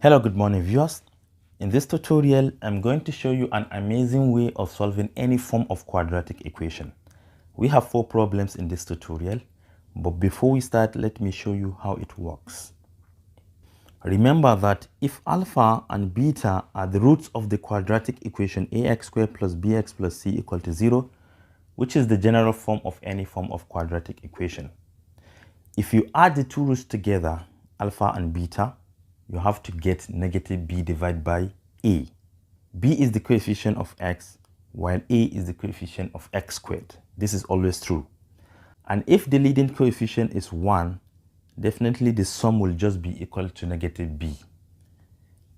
Hello, good morning viewers. In this tutorial, I'm going to show you an amazing way of solving any form of quadratic equation. We have 4 problems in this tutorial, but before we start, let me show you how it works. Remember that if alpha and beta are the roots of the quadratic equation ax squared plus bx plus c equal to 0, which is the general form of any form of quadratic equation. If you add the two roots together, alpha and beta, you have to get negative b divided by a. B is the coefficient of x, while a is the coefficient of x squared. This is always true. And if the leading coefficient is 1, definitely the sum will just be equal to negative b.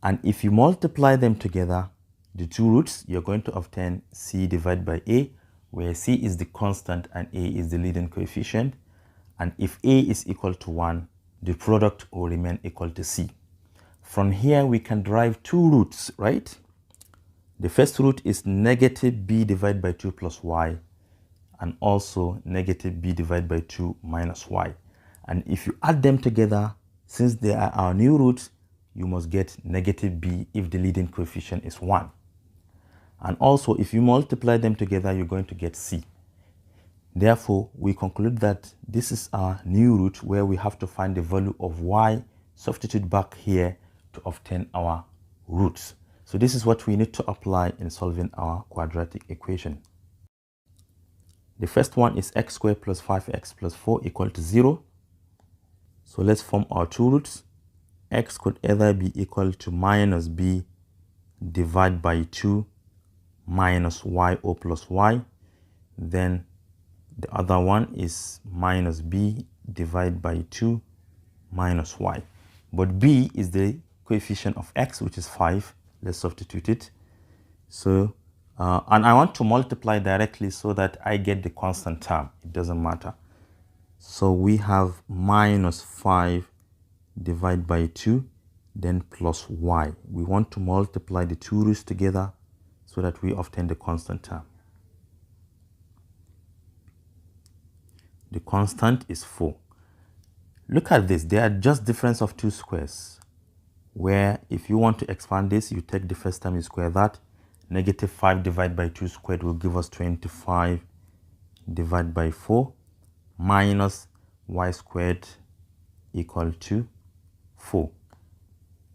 And if you multiply them together, the two roots, you're going to obtain c divided by a, where c is the constant and a is the leading coefficient. And if a is equal to 1, the product will remain equal to c. From here, we can derive two roots, right? The first root is negative b divided by 2 plus y, and also negative b divided by 2 minus y. And if you add them together, since they are our new roots, you must get negative b if the leading coefficient is 1. And also, if you multiply them together, you're going to get c. Therefore, we conclude that this is our new root where we have to find the value of y, substitute back here to obtain our roots. So this is what we need to apply in solving our quadratic equation. The first one is x squared plus 5x plus 4 equal to 0. So let's form our two roots. X could either be equal to minus b divided by 2 minus y or plus y. Then the other one is minus b divided by 2 minus y. But b is the coefficient of x, which is 5. Let's substitute it. So, and I want to multiply directly so that I get the constant term. It doesn't matter. So we have minus 5 divided by 2, then plus y. We want to multiply the two roots together so that we obtain the constant term. The constant is 4. Look at this. They are just difference of two squares, where if you want to expand this, you take the first time, you square that. Negative 5 divided by 2 squared will give us 25 divided by 4 minus y squared equal to 4.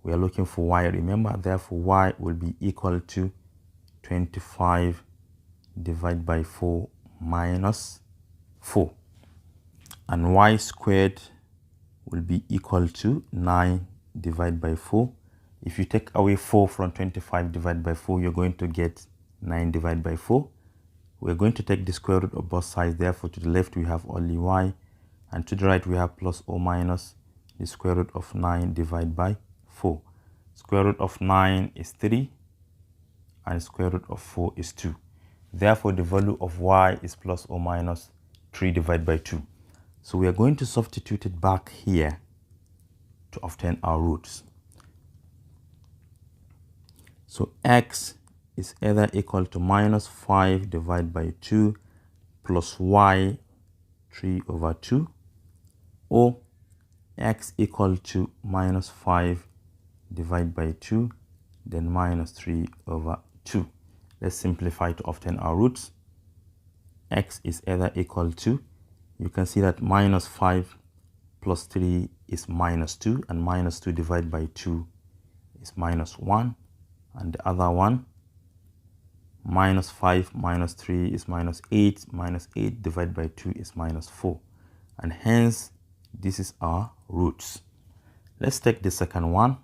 We are looking for y, remember, therefore y will be equal to 25 divided by 4 minus 4. And y squared will be equal to 9 divided by 4. If you take away 4 from 25 divided by 4, you're going to get 9 divided by 4. We're going to take the square root of both sides. Therefore, to the left, we have only y. And to the right, we have plus or minus the square root of 9 divided by 4. Square root of 9 is 3. And square root of 4 is 2. Therefore, the value of y is plus or minus 3 divided by 2. So we are going to substitute it back here to obtain our roots. So x is either equal to minus 5 divided by 2 plus y 3 over 2, or x equal to minus 5 divided by 2, then minus 3 over 2. Let's simplify to obtain our roots. X is either equal to, you can see that minus 5 plus 3 is minus 2, and minus 2 divided by 2 is minus 1. And the other one, minus 5 minus 3 is minus 8. Minus 8 divided by 2 is minus 4. And hence, this is our roots. Let's take the second one.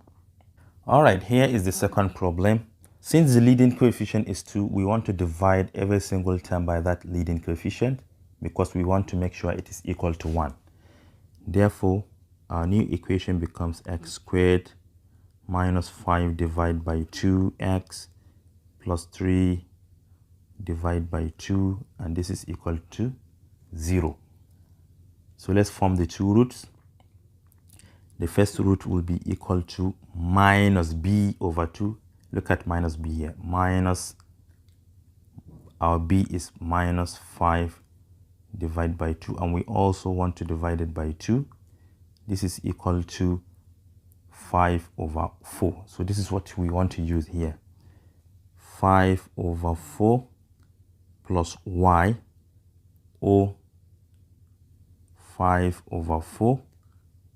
All right, here is the second problem. Since the leading coefficient is 2, we want to divide every single term by that leading coefficient because we want to make sure it is equal to 1. Therefore, our new equation becomes x squared minus 5 divided by 2x plus 3 divided by 2, and this is equal to 0. So let's form the two roots. The first root will be equal to minus b over 2. Look at minus b here. Minus, our b is minus 5 divided by 2, and we also want to divide it by 2. This is equal to 5 over 4. So this is what we want to use here. 5 over 4 plus y, or 5 over 4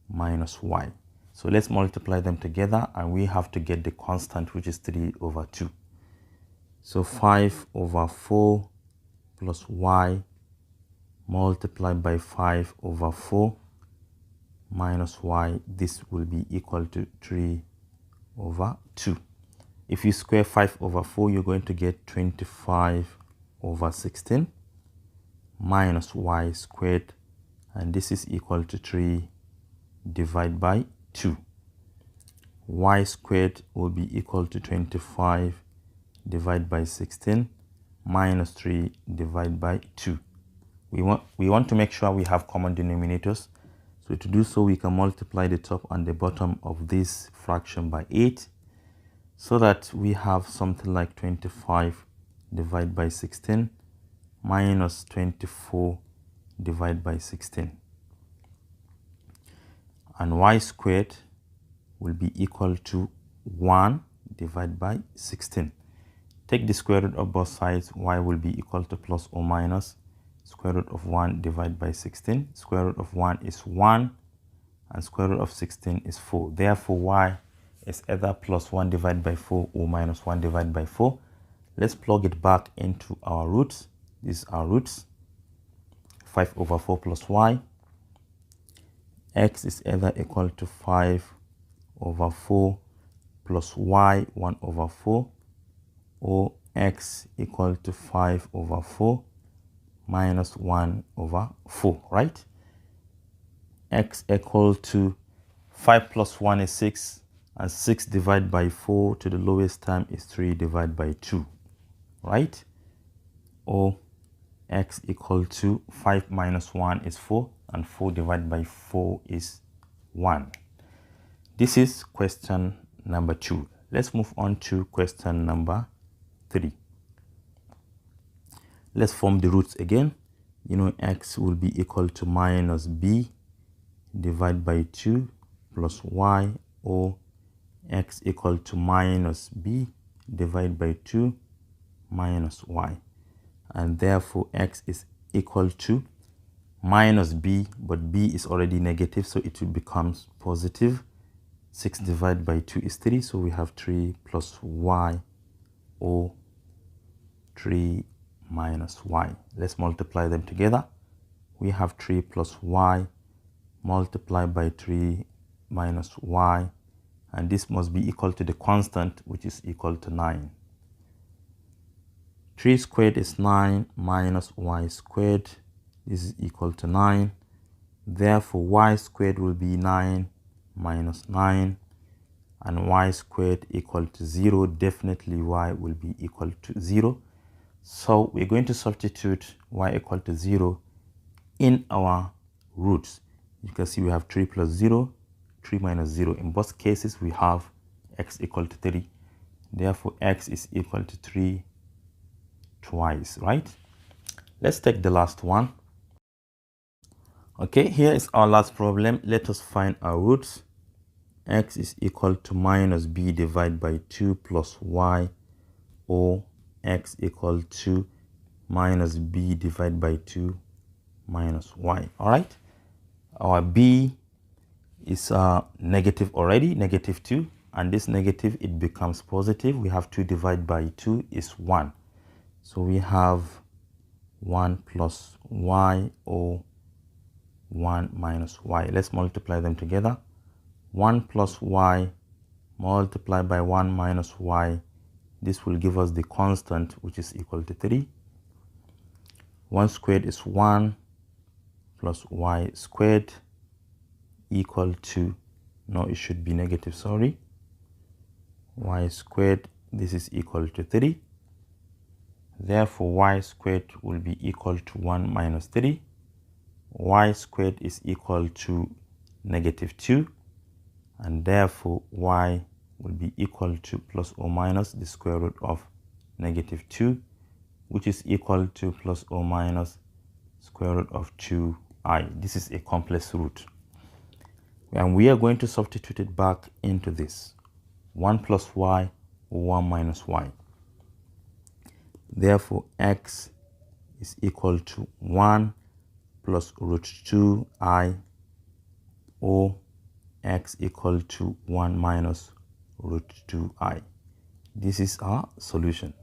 minus y. So let's multiply them together, and we have to get the constant, which is 3 over 2. So 5 over 4 plus y multiplied by 5 over 4 minus y, this will be equal to 3 over 2. If you square 5 over 4, you're going to get 25 over 16 minus y squared, and this is equal to 3 divided by 2. Y squared will be equal to 25 divided by 16 minus 3 divided by 2. We want to make sure we have common denominators. So to do so, we can multiply the top and the bottom of this fraction by 8, so that we have something like 25 divided by 16 minus 24 divided by 16. And y squared will be equal to 1 divided by 16. Take the square root of both sides. Y will be equal to plus or minus square root of 1 divided by 16. Square root of 1 is 1, and square root of 16 is 4. Therefore, y is either plus 1 divided by 4 or minus 1 divided by 4. Let's plug it back into our roots. These are roots. 5 over 4 plus y. X is either equal to 5 over 4 plus y 1 over 4, or x equal to 5 over 4 minus 1 over 4, right? X equal to 5 plus 1 is 6, and 6 divided by 4 to the lowest term is 3 divided by 2, right? Or x equal to 5 minus 1 is 4, and 4 divided by 4 is 1. This is question number 2. Let's move on to question number 3. Let's form the roots again. You know, x will be equal to minus b divided by 2 plus y, or x equal to minus b divided by 2 minus y. And therefore, x is equal to minus b, but b is already negative, so it will become positive. 6 divided by 2 is 3, so we have 3 plus y, or 3 minus y. Let's multiply them together. We have 3 plus y multiplied by 3 minus y, and this must be equal to the constant, which is equal to 9. 3 squared is 9 minus y squared. This is equal to 9. Therefore, y squared will be 9 minus 9, and y squared equal to 0. Definitely y will be equal to 0. So we're going to substitute y equal to 0 in our roots. You can see we have 3 plus 0, 3 minus 0. In both cases, we have x equal to 3. Therefore, x is equal to 3 twice, right? Let's take the last one. Okay, here is our last problem. Let us find our roots. X is equal to minus b divided by 2 plus y, or x equal to minus b divided by 2 minus y. All right, our b is negative already, negative 2, and this negative, it becomes positive. We have 2 divided by 2 is 1. So we have 1 plus y, or 1 minus y. Let's multiply them together. 1 plus y multiplied by 1 minus y. This will give us the constant, which is equal to 3. 1 squared is 1 plus y squared equal to, no, it should be negative, sorry. Y squared, this is equal to 3. Therefore, y squared will be equal to 1 minus 3. Y squared is equal to negative 2. And therefore, y will be equal to plus or minus the square root of negative 2, which is equal to plus or minus square root of 2i. This is a complex root. And we are going to substitute it back into this 1 plus y, 1 minus y. Therefore, x is equal to 1 plus root 2i, or x equal to 1 minus root 2i. This is our solution.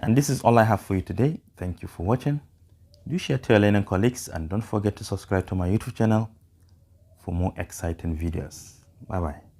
And this is all I have for you today. Thank you for watching. Do share to your learning colleagues, and don't forget to subscribe to my YouTube channel for more exciting videos. Bye bye.